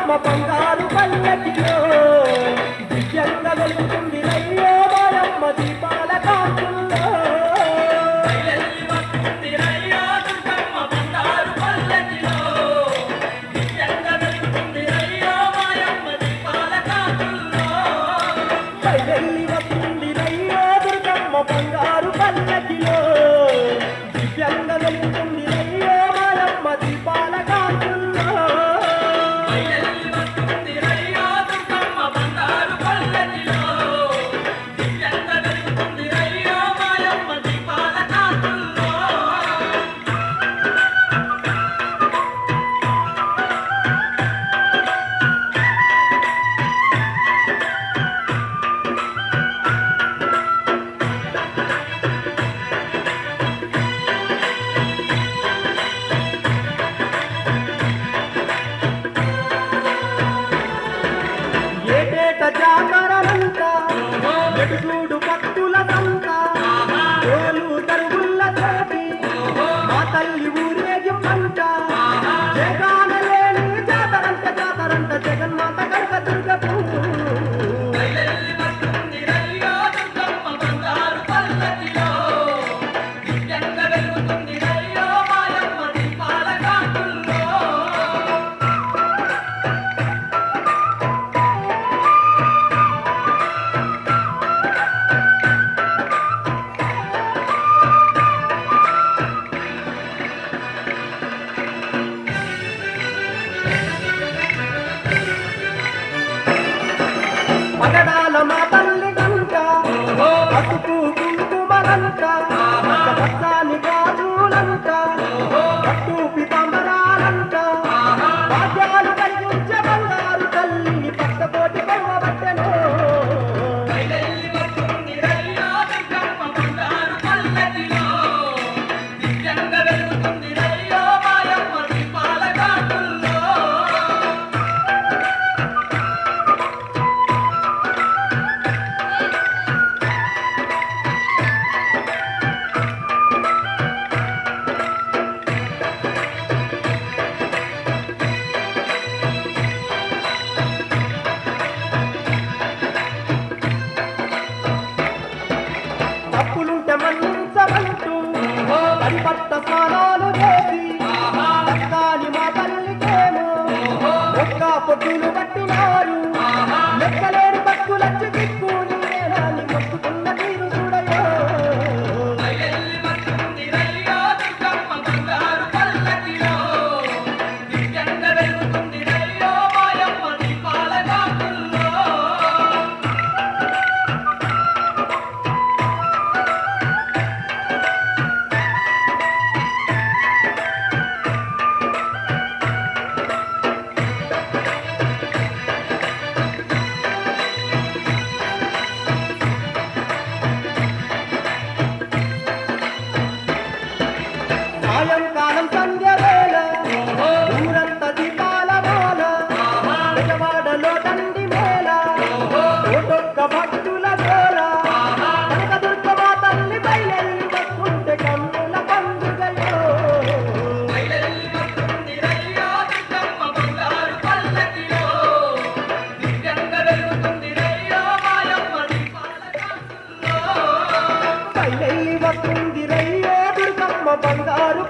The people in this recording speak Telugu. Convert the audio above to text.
దుర్గమ్మ బంగారు పల్లకిలో దివ్యంగా వెలుగుతుంది రయ్యో మాయమ్మ దీపాల కాంతుల్లో వెళ్ళి వస్తుంది రయ్యో దుర్గమ్మ బంగారు పల్లకిలో దివ్యంగా వెలుగుతుంది రయ్యో మాయమ్మ దీపాల కాంతుల్లో జాగరణంతా ఎడుగూడు భక్తులనంతా ఓలు తరుగుళ్ళ తోటి మా తల్లి ఊరేగింపంట జగానలేని జాతరంట జాతరంట జగన్మాత కనక దుర్గకు పగడాల మా తల్లి గంట పసుపు కుంకుమలంట పచ్చాని గాజులంట పట్టు పితాంబరాలంట భాగ్యాలు కలిగించే బంగారు తల్లిని పట్టతోటి కొవ్వబట్టెను తప్పులుంటే మన్నించమంటూ పరిపట్ట స్నానాలు చేసి చక్కాని మా తల్లికేమో ఒక్క పొట్టులు పట్టినారు లెక్కలేని భక్తులచ్చి దిక్కుని నేనాన్ని మొక్కుతున్న తీరు చూడయో సాయంకాలం సంధ్య వేళ ఊరంత దీపాల మాల పెదవాడలో దండి మేళ ఒక్కొక్క భక్తుల గోల కనక దుర్గమ్మ తల్లి బయలెల్లి వస్తుంటే కన్నుల పండుగలో బయలెల్లి వస్తుంది రయ్యో దుర్గమ్మ బంగారు